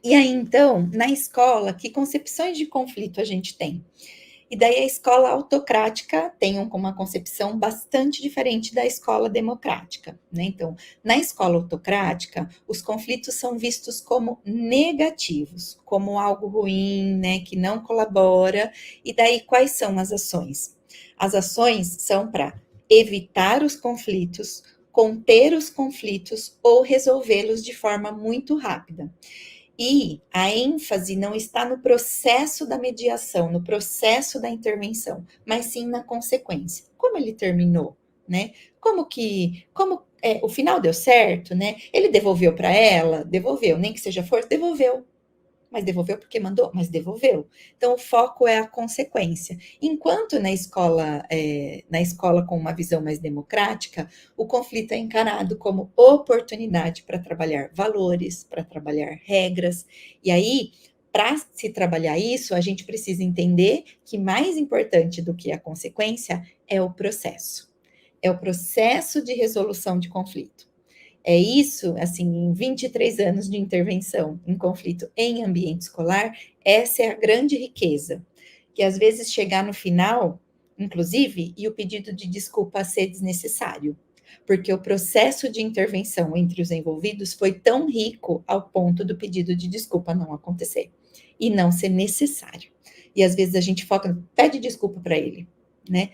E aí, então, na escola, que concepções de conflito a gente tem? E daí a escola autocrática tem uma concepção bastante diferente da escola democrática, né? Então, na escola autocrática, os conflitos são vistos como negativos, como algo ruim, né, que não colabora. E daí quais são as ações? As ações são para evitar os conflitos, conter os conflitos ou resolvê-los de forma muito rápida. E a ênfase não está no processo da mediação, no processo da intervenção, mas sim na consequência. Como ele terminou, né? O final deu certo, né? Ele devolveu para ela, devolveu, nem que seja força, devolveu. Mas devolveu porque mandou, mas devolveu. Então o foco é a consequência. Enquanto na escola com uma visão mais democrática, o conflito é encarado como oportunidade para trabalhar valores, para trabalhar regras. E aí, para se trabalhar isso, a gente precisa entender que mais importante do que a consequência é o processo. É o processo de resolução de conflito. É isso, assim, em 23 anos de intervenção em conflito em ambiente escolar, essa é a grande riqueza, que às vezes chegar no final, inclusive, e o pedido de desculpa ser desnecessário, porque o processo de intervenção entre os envolvidos foi tão rico ao ponto do pedido de desculpa não acontecer e não ser necessário. E às vezes a gente foca, pede desculpa para ele, né?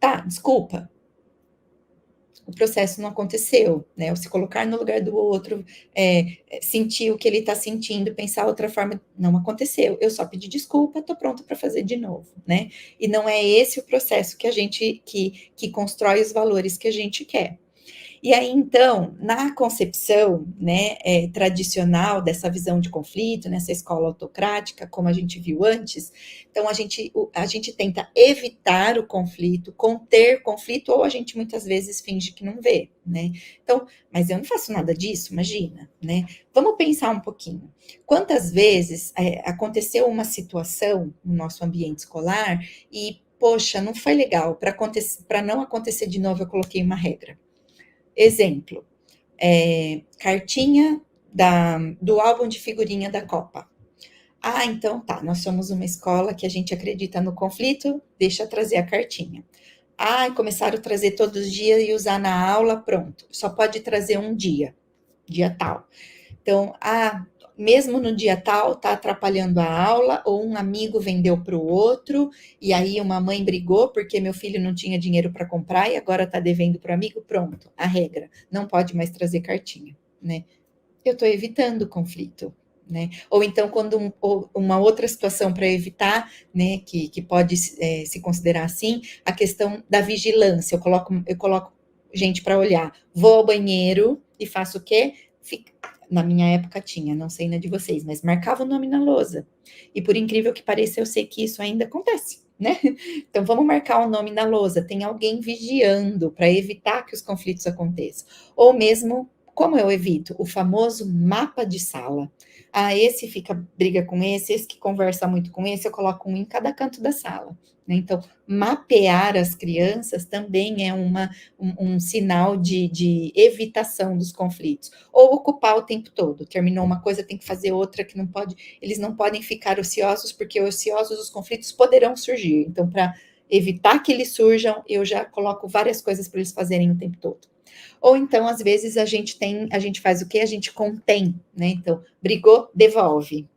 Tá, desculpa, o processo não aconteceu, né? Ou se colocar no lugar do outro, sentir o que ele está sentindo, pensar outra forma, não aconteceu. Eu só pedi desculpa, estou pronto para fazer de novo, né? E não é esse o processo que a gente que constrói os valores que a gente quer. E aí, então, na concepção, né, tradicional dessa visão de conflito, nessa escola autocrática, como a gente viu antes, então a gente tenta evitar o conflito, conter conflito, ou a gente muitas vezes finge que não vê, né? Então, mas eu não faço nada disso, imagina, né? Vamos pensar um pouquinho. Quantas vezes aconteceu uma situação no nosso ambiente escolar e, poxa, não foi legal, para não acontecer de novo, eu coloquei uma regra. Exemplo, cartinha do álbum de figurinha da Copa. Ah, então tá, nós somos uma escola que a gente acredita no conflito, deixa trazer a cartinha. Ah, começaram a trazer todos os dias e usar na aula, pronto. Só pode trazer um dia tal. Então, mesmo no dia tal, está atrapalhando a aula, ou um amigo vendeu para o outro, e aí uma mãe brigou porque meu filho não tinha dinheiro para comprar e agora está devendo para o amigo, pronto, a regra, não pode mais trazer cartinha, né? Eu estou evitando o conflito, né? Ou então, ou uma outra situação para evitar, né, que pode se considerar assim, a questão da vigilância. Eu coloco gente para olhar, vou ao banheiro e faço o quê? Na minha época tinha, não sei na de vocês, mas marcava o nome na lousa. E por incrível que pareça, eu sei que isso ainda acontece, né? Então vamos marcar o nome na lousa, tem alguém vigiando para evitar que os conflitos aconteçam. Ou mesmo, como eu evito? O famoso mapa de sala. Ah, esse fica briga com esse que conversa muito com esse, eu coloco um em cada canto da sala. Né? Então, mapear as crianças também é um sinal de evitação dos conflitos. Ou ocupar o tempo todo. Terminou uma coisa, tem que fazer outra que não pode. Eles não podem ficar ociosos, porque ociosos os conflitos poderão surgir. Então, para evitar que eles surjam, eu já coloco várias coisas para eles fazerem o tempo todo. Ou então, às vezes, a gente faz o quê? A gente contém, né? Então, brigou, devolve.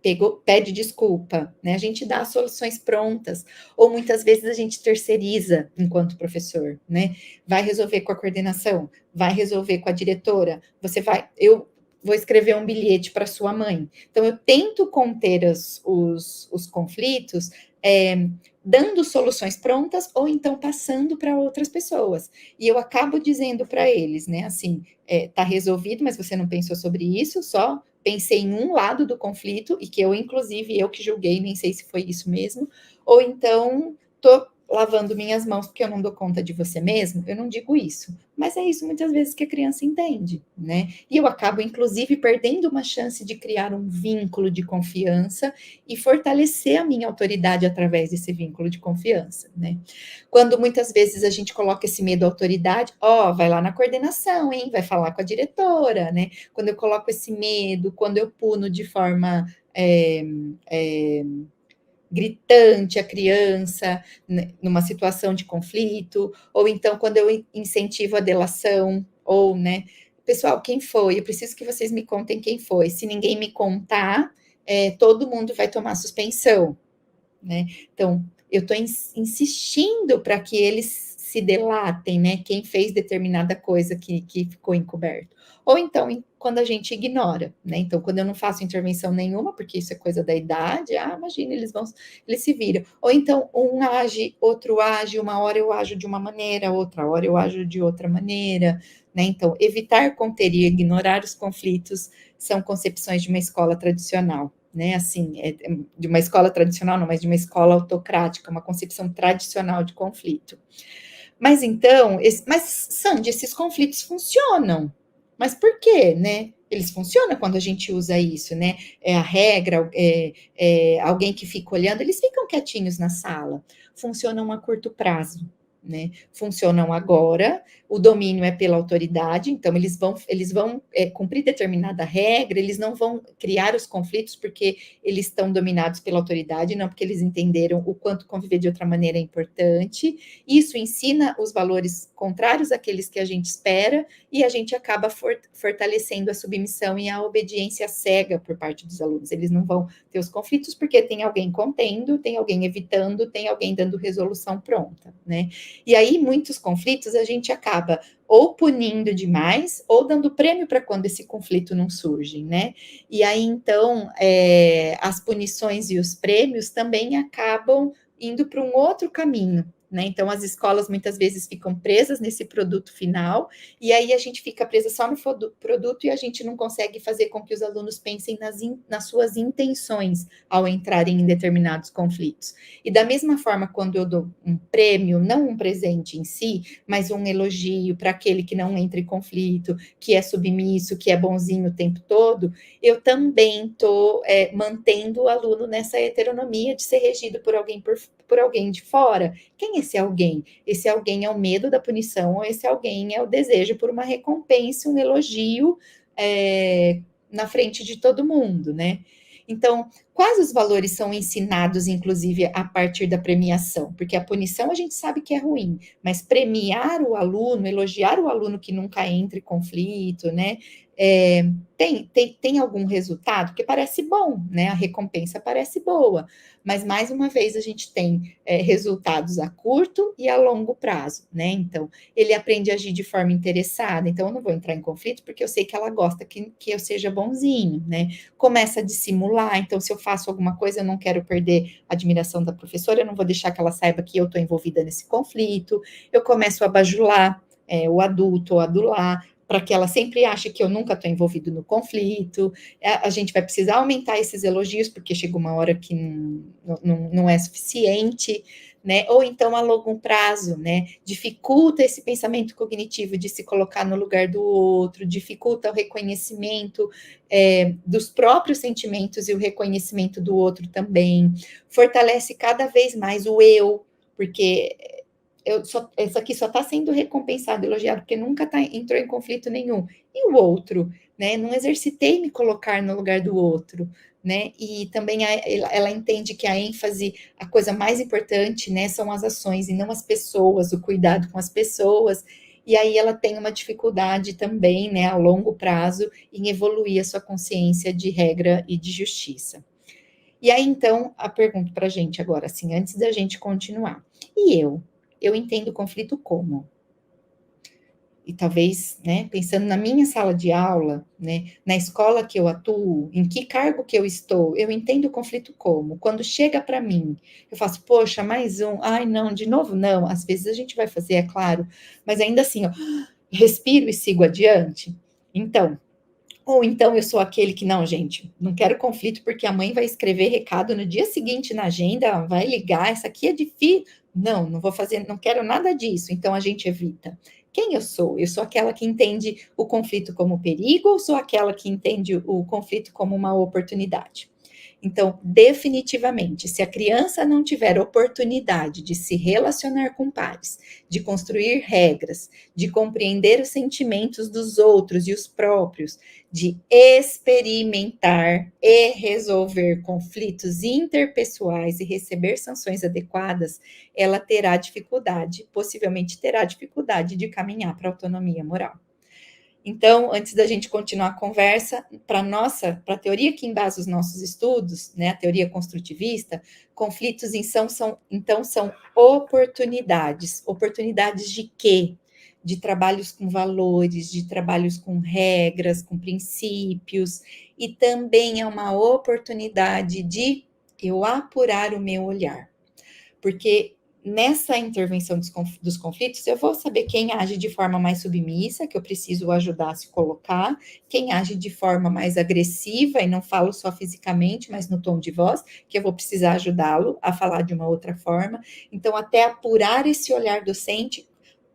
Pegou, pede desculpa, né? A gente dá soluções prontas, ou muitas vezes a gente terceiriza enquanto professor, né? Vai resolver com a coordenação, vai resolver com a diretora, eu vou escrever um bilhete para sua mãe. Então, eu tento conter os conflitos, dando soluções prontas, ou então passando para outras pessoas. E eu acabo dizendo para eles, né? Assim, tá resolvido, mas você não pensou sobre isso, só pensei em um lado do conflito e que eu, inclusive, eu que julguei, nem sei se foi isso mesmo, ou então lavando minhas mãos porque eu não dou conta de você mesmo, eu não digo isso, mas é isso muitas vezes que a criança entende, né? E eu acabo, inclusive, perdendo uma chance de criar um vínculo de confiança e fortalecer a minha autoridade através desse vínculo de confiança, né? Quando muitas vezes a gente coloca esse medo à autoridade, ó, vai lá na coordenação, hein? Vai falar com a diretora, né? Quando eu coloco esse medo, quando eu puno de forma gritante a criança, né, numa situação de conflito, ou então quando eu incentivo a delação, ou, né, pessoal, quem foi? Eu preciso que vocês me contem quem foi. Se ninguém me contar, todo mundo vai tomar suspensão, né? Então, eu estou insistindo para que eles se delatem, né? Quem fez determinada coisa que ficou encoberto. Ou então, quando a gente ignora, né? Então, quando eu não faço intervenção nenhuma, porque isso é coisa da idade, imagina, eles se viram. Ou então, um age, outro age, uma hora eu ajo de uma maneira, outra hora eu ajo de outra maneira, né? Então, evitar, conter e ignorar os conflitos são concepções de uma escola tradicional, né? Assim, de uma escola tradicional, não, mas de uma escola autocrática, uma concepção tradicional de conflito. Mas então, mas Sandy, esses conflitos funcionam. Mas por quê, né? Eles funcionam quando a gente usa isso, né? É a regra, alguém que fica olhando, eles ficam quietinhos na sala. Funcionam a curto prazo, né? Funcionam agora, o domínio é pela autoridade, então eles vão cumprir determinada regra, eles não vão criar os conflitos porque eles estão dominados pela autoridade, não porque eles entenderam o quanto conviver de outra maneira é importante. Isso ensina os valores contrários àqueles que a gente espera e a gente acaba fortalecendo a submissão e a obediência cega por parte dos alunos. Eles não vão ter os conflitos porque tem alguém contendo, tem alguém evitando, tem alguém dando resolução pronta, né? E aí, muitos conflitos a gente acaba ou punindo demais ou dando prêmio para quando esse conflito não surge, né? E aí, então, as punições e os prêmios também acabam indo para um outro caminho, né? Então, as escolas muitas vezes ficam presas nesse produto final, e aí a gente fica presa só no produto e a gente não consegue fazer com que os alunos pensem nas suas intenções ao entrarem em determinados conflitos. E da mesma forma, quando eu dou um prêmio, não um presente em si, mas um elogio para aquele que não entra em conflito, que é submisso, que é bonzinho o tempo todo, eu também estou mantendo o aluno nessa heteronomia de ser regido por alguém de fora. Quem é esse alguém? Esse alguém é o medo da punição, ou esse alguém é o desejo por uma recompensa, um elogio na frente de todo mundo, né? Então, quais os valores são ensinados, inclusive, a partir da premiação? Porque a punição a gente sabe que é ruim, mas premiar o aluno, elogiar o aluno que nunca entra em conflito, né? Tem algum resultado? Porque parece bom, né? A recompensa parece boa, mas mais uma vez a gente tem resultados a curto e a longo prazo, né? Então, ele aprende a agir de forma interessada, então eu não vou entrar em conflito porque eu sei que ela gosta que eu seja bonzinho, né? Começa a dissimular, então se eu faço alguma coisa, eu não quero perder a admiração da professora, eu não vou deixar que ela saiba que eu estou envolvida nesse conflito, eu começo a bajular o adulto ou adular, para que ela sempre ache que eu nunca estou envolvido no conflito. A gente vai precisar aumentar esses elogios, porque chega uma hora que não é suficiente, né? Ou então a longo prazo, né? Dificulta esse pensamento cognitivo de se colocar no lugar do outro, dificulta o reconhecimento dos próprios sentimentos e o reconhecimento do outro também, fortalece cada vez mais o eu, porque isso aqui só está sendo recompensado, elogiado, porque nunca entrou em conflito nenhum. E o outro, né? Não exercitei me colocar no lugar do outro, né? E também ela entende que a ênfase, a coisa mais importante, né, são as ações e não as pessoas, o cuidado com as pessoas. E aí ela tem uma dificuldade também, né, a longo prazo, em evoluir a sua consciência de regra e de justiça. E aí, então, a pergunta para a gente agora, assim, antes da gente continuar. E eu? Eu entendo o conflito como? E talvez, né, pensando na minha sala de aula, né, na escola que eu atuo, em que cargo que eu estou, eu entendo o conflito como? Quando chega para mim, eu faço, poxa, mais um, ai não, de novo não, às vezes a gente vai fazer, é claro, mas ainda assim, ó, respiro e sigo adiante. Então, ou então eu sou aquele que, não, gente, não quero conflito porque a mãe vai escrever recado no dia seguinte na agenda, vai ligar, essa aqui é difícil. Não, não vou fazer, não quero nada disso, então a gente evita. Quem eu sou? Eu sou aquela que entende o conflito como perigo ou sou aquela que entende o conflito como uma oportunidade? Então, definitivamente, se a criança não tiver oportunidade de se relacionar com pares, de construir regras, de compreender os sentimentos dos outros e os próprios, de experimentar e resolver conflitos interpessoais e receber sanções adequadas, ela terá dificuldade, possivelmente terá dificuldade de caminhar para a autonomia moral. Então, antes da gente continuar a conversa, para a teoria que embasa os nossos estudos, né, a teoria construtivista, conflitos então são oportunidades. Oportunidades de quê? De trabalhos com valores, de trabalhos com regras, com princípios, e também é uma oportunidade de eu apurar o meu olhar. Porque nessa intervenção dos conflitos, eu vou saber quem age de forma mais submissa, que eu preciso ajudar a se colocar, quem age de forma mais agressiva, e não falo só fisicamente, mas no tom de voz, que eu vou precisar ajudá-lo a falar de uma outra forma. Então, até apurar esse olhar docente,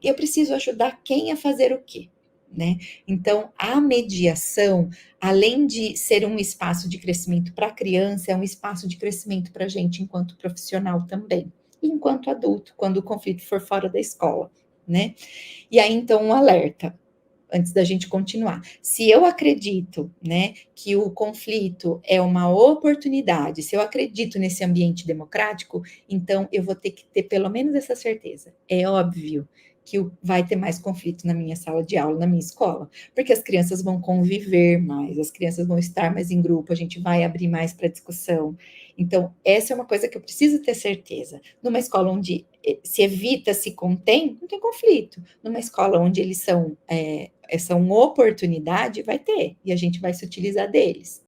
eu preciso ajudar quem a fazer o quê. Né? Então, a mediação, além de ser um espaço de crescimento para a criança, é um espaço de crescimento para a gente enquanto profissional também, e enquanto adulto, quando o conflito for fora da escola, né? E aí, então, um alerta, antes da gente continuar. Se eu acredito, né, que o conflito é uma oportunidade, se eu acredito nesse ambiente democrático, então eu vou ter que ter pelo menos essa certeza. É óbvio que vai ter mais conflito na minha sala de aula, na minha escola, porque as crianças vão conviver mais, as crianças vão estar mais em grupo, a gente vai abrir mais para discussão. Então, essa é uma coisa que eu preciso ter certeza. Numa escola onde se evita, se contém, não tem conflito. Numa escola onde eles são oportunidade, vai ter, e a gente vai se utilizar deles.